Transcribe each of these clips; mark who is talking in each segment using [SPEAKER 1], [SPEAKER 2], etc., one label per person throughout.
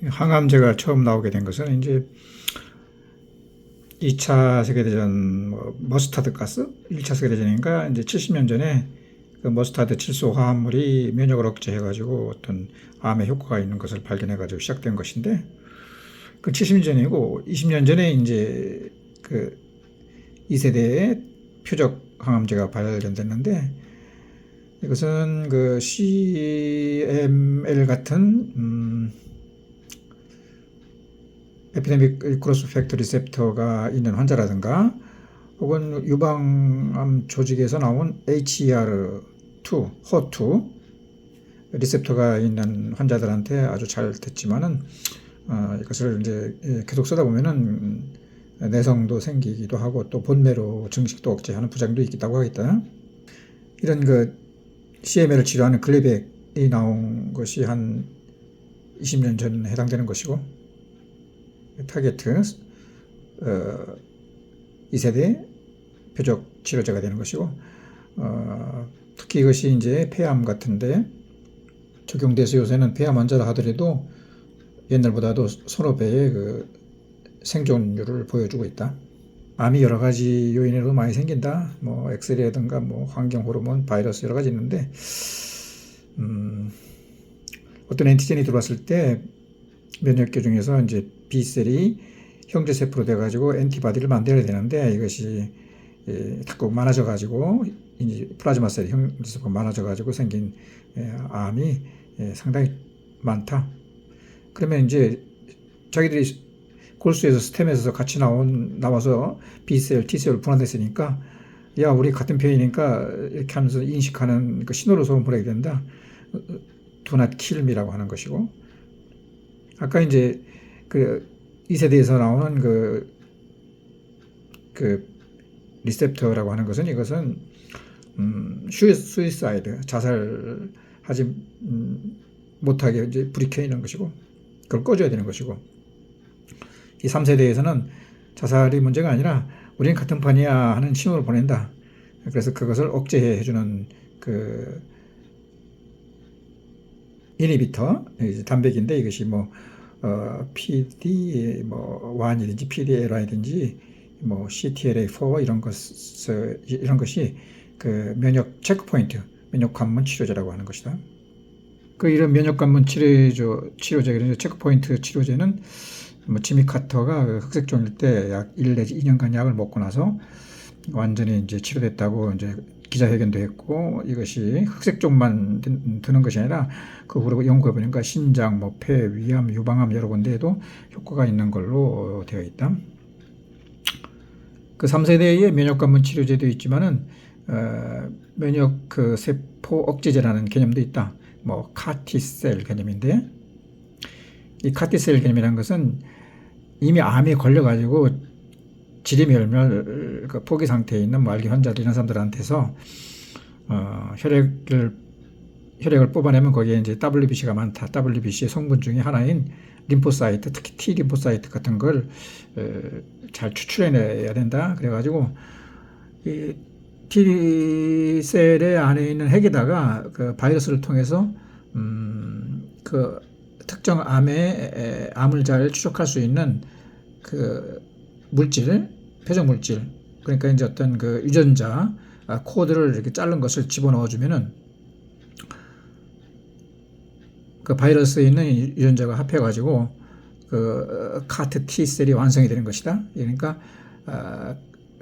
[SPEAKER 1] 항암제가 처음 나오게 된 것은 이제 2차 세계대전 머스타드 가스? 1차 세계대전인가 이제 70년 전에 그 머스타드 질소 화합물이 면역을 억제해가지고 어떤 암에 효과가 있는 것을 발견해가지고 시작된 것인데 그 70년 전이고 20년 전에 이제 그 2세대의 표적 항암제가 발견됐는데 이것은 그 CML 같은 에피데믹 크로스 팩터 리셉터가 있는 환자라든가 혹은 유방암 조직에서 나온 HER2, HER2 리셉터가 있는 환자들한테 아주 잘 됐지만은 이것을 이제 계속 쓰다 보면은 내성도 생기기도 하고 또 본내로 증식도 억제하는 부작용도 있다고 하겠다. 이런 그 CML을 치료하는 글리백이 나온 것이 한 20년 전 해당되는 것이고 타겟트 2세대 표적 치료제가 되는 것이고 특히 이것이 이제 폐암 같은데 적용돼서 요새는 폐암 환자를 하더라도 옛날보다도 서너 배의 그 생존율을 보여주고 있다. 암이 여러 가지 요인으로 많이 생긴다. 뭐 엑스레이라든가 뭐 환경 호르몬, 바이러스 여러 가지 있는데 어떤 엔티젠이 들어왔을 때 면역계 중에서 이제 B셀이 형제세포로 돼가지고 엔티바디를 만들어야 되는데 이것이 자꾸 많아져가지고 이제 플라즈마 셀 형제세포가 많아져가지고 생긴 암이 상당히 많다. 그러면 이제 자기들이 골수에서 스템에서 같이 나와서 B셀, T셀로 분화됐으니까 야 우리 같은 편이니까 이렇게 하면서 인식하는 그 신호를 소음 보내게 된다. Do not kill me라고 하는 것이고 아까 이제 그 2세대에서 나오는 그 리셉터라고 하는 것은 이것은 수이사이드 자살하지 못하게 이제 불이 켜 있는 것이고 그걸 꺼줘야 되는 것이고 이 3세대에서는 자살이 문제가 아니라 우리는 같은 판이야 하는 신호를 보낸다. 그래서 그것을 억제해 주는 그 이니비터 단백인데 이것이 뭐 PD 뭐 1이든지 PDL1이든지 뭐 CTLA4 이런 것이 그 면역 체크포인트 면역 관문 치료제라고 하는 것이다. 그 이런 면역 관문 치료제 체크포인트 치료제는 뭐 지미 카터가 흑색종일 때 약 1 내지 2년간 약을 먹고 나서 완전히 이제 치료됐다고 이제 기자회견도 했고 이것이 흑색종만 드는 것이 아니라 그 후로 연구해 보니까 신장, 뭐 폐, 위암, 유방암 여러 군데에도 효과가 있는 걸로 되어 있다. 그 3세대의 면역관문 치료제도 있지만은 면역 그 세포 억제제라는 개념도 있다. 뭐 카티셀 개념인데 이 카티셀 개념이라는 것은 이미 암에 걸려가지고 지리멸멸 그 포기 상태에 있는 말기 환자들 이런 사람들한테서 혈액을 뽑아내면 거기에 이제 WBC가 많다. WBC의 성분 중에 하나인 림포사이트, 특히 T 림포사이트 같은 걸 잘 추출해내야 된다. 그래가지고 이 T 셀의 안에 있는 핵에다가 그 바이러스를 통해서 그 특정 암을 잘 추적할 수 있는 그 물질, 표적 물질, 그러니까 이제 어떤 그 유전자 코드를 이렇게 자른 것을 집어넣어 주면은 그 바이러스에 있는 유전자가 합해가지고 그 카트 T셀이 완성이 되는 것이다. 그러니까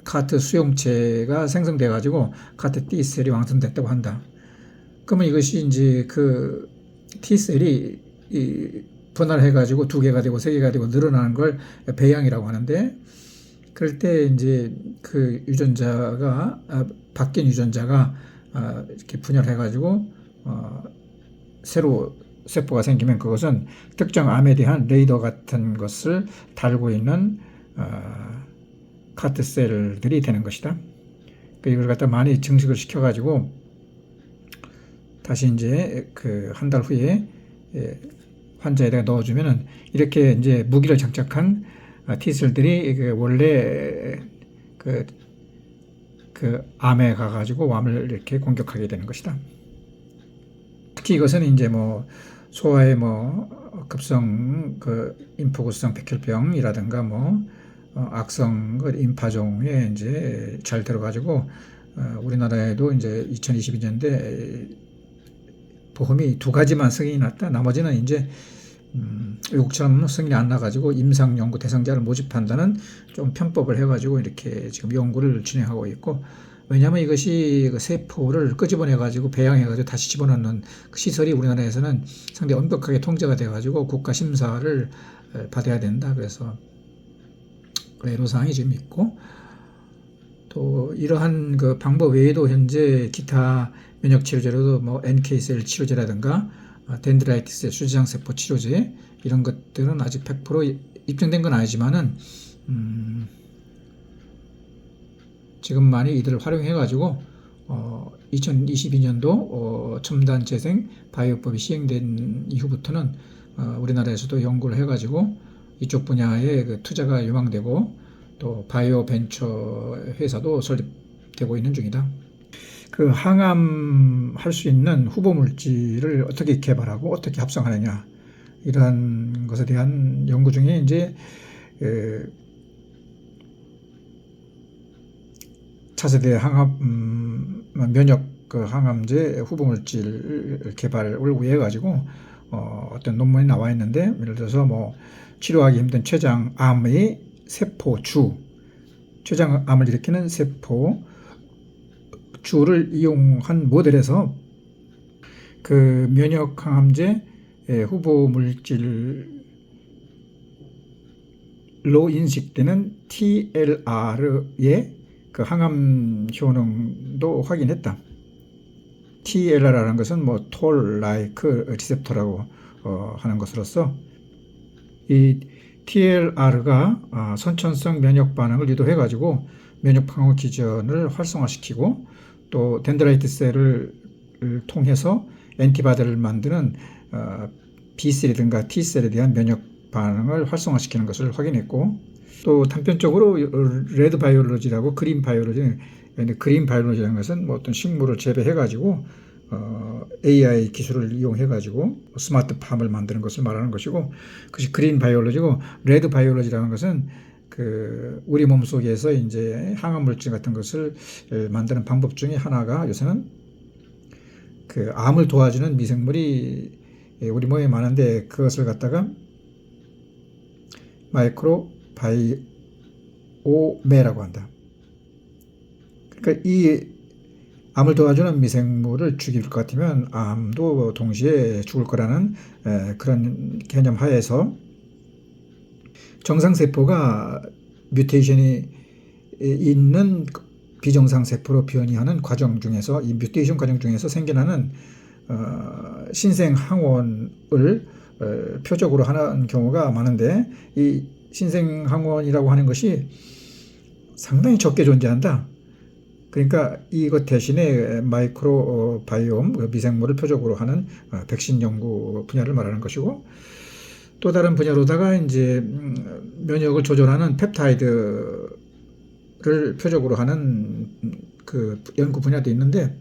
[SPEAKER 1] 카트 수용체가 생성돼가지고 카트 T셀이 완성됐다고 한다. 그러면 이것이 이제 그 T셀이 분할을 해가지고 2개가 되고 3개가 되고 늘어나는 걸 배양이라고 하는데 그럴 때 이제 그 유전자가 바뀐 유전자가 이렇게 분열해가지고 새로 세포가 생기면 그것은 특정 암에 대한 레이더 같은 것을 달고 있는 카트셀들이 되는 것이다. 이걸 갖다 많이 증식을 시켜가지고 다시 이제 그 한 달 후에 환자에다가 넣어주면은 이렇게 이제 무기를 장착한 T셀들이 원래 그 암에 가가지고 암을 이렇게 공격하게 되는 것이다. 특히 이것은 이제 뭐 소아의 뭐 급성 임포구성 백혈병이라든가 악성 임파종에 이제 잘 들어가지고 우리나라에도 이제 2022년대 보험이 2가지만 승인이 났다. 나머지는 이제 외국처럼 승인이 안 나가지고 임상 연구 대상자를 모집한다는 좀 편법을 해가지고 이렇게 지금 연구를 진행하고 있고, 왜냐하면 이것이 세포를 끄집어내가지고 배양해가지고 다시 집어넣는 그 시설이 우리나라에서는 상당히 엄격하게 통제가 돼가지고 국가 심사를 받아야 된다. 그래서 애로사항이 지금 있고, 또 이러한 그 방법 외에도 현재 기타 면역 치료제로도 NK셀 치료제라든가 덴드라이티스 수지장세포 치료제 이런 것들은 아직 100% 입증된 건 아니지만은 지금 많이 이들을 활용해 가지고 2022년도 첨단 재생 바이오법이 시행된 이후부터는 우리나라에서도 연구를 해 가지고 이쪽 분야에 그 투자가 요망되고 또 바이오 벤처 회사도 설립되고 있는 중이다. 그 항암할 수 있는 후보 물질을 어떻게 개발하고 어떻게 합성하느냐, 이러한 것에 대한 연구 중에 이제 차세대 면역 항암제 후보 물질 개발을 위해 가지고 어떤 논문이 나와 있는데, 예를 들어서 치료하기 힘든 췌장암의 췌장암을 일으키는 세포 주를 이용한 모델에서 그 면역 항암제 후보 물질로 인식되는 TLR의 그 항암 효능도 확인했다. TLR라는 것은 toll-like 리셉터라고 하는 것으로서 이 TLR가 선천성 면역 반응을 유도해 가지고 면역 방어 기전을 활성화시키고 또 덴드라이트 셀을 통해서 엔티바디를 만드는 B셀이든가 T셀에 대한 면역 반응을 활성화시키는 것을 확인했고, 또 단편적으로 레드 바이올로지라고 그린 바이올로지라는 것은 어떤 식물을 재배해 가지고 AI 기술을 이용해 가지고 스마트팜을 만드는 것을 말하는 것이고, 그것이 그린 바이올로지고, 레드 바이올로지라는 것은 우리 몸 속에서 이제 항암 물질 같은 것을 만드는 방법 중에 하나가, 요새는 그 암을 도와주는 미생물이 우리 몸에 많은데 그것을 갖다가 마이크로바이오메라고 한다. 그러니까 이 암을 도와주는 미생물을 죽일 것 같으면 암도 동시에 죽을 거라는 그런 개념 하에서 정상세포가 뮤테이션이 있는 비정상세포로 변이하는 과정 중에서, 이 뮤테이션 과정 중에서 생겨나는 신생항원을 표적으로 하는 경우가 많은데, 이 신생항원이라고 하는 것이 상당히 적게 존재한다. 그러니까 이것 대신에 마이크로바이옴 미생물을 표적으로 하는 백신 연구 분야를 말하는 것이고, 또 다른 분야로다가 이제 면역을 조절하는 펩타이드를 표적으로 하는 그 연구 분야도 있는데,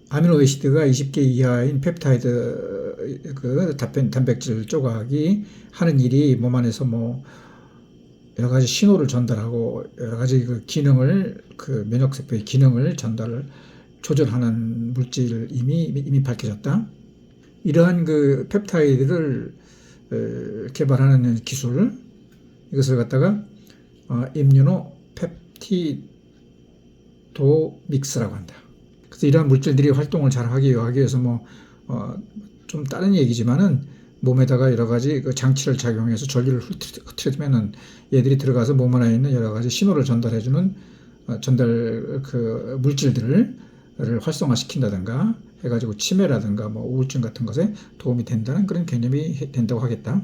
[SPEAKER 1] 아미노에시드가 20개 이하인 펩타이드 그 단백질 조각이 하는 일이 몸 안에서 여러 가지 신호를 전달하고 여러 가지 그 기능을, 그 면역세포의 기능을 조절하는 물질 이미 밝혀졌다. 이러한 그 펩타이드를 개발하는 기술, 이것을 갖다가 임뮤노 펩티도믹스라고 한다. 그래서 이러한 물질들이 활동을 잘 하기 위해서 좀 다른 얘기지만은 몸에다가 여러 가지 그 장치를 작용해서 전류를 흐트려주면은 얘들이 들어가서 몸 안에 있는 여러 가지 신호를 전달해주는 그 물질들을 활성화시킨다든가 해가지고 치매라든가 우울증 같은 것에 도움이 된다는 그런 개념이 된다고 하겠다.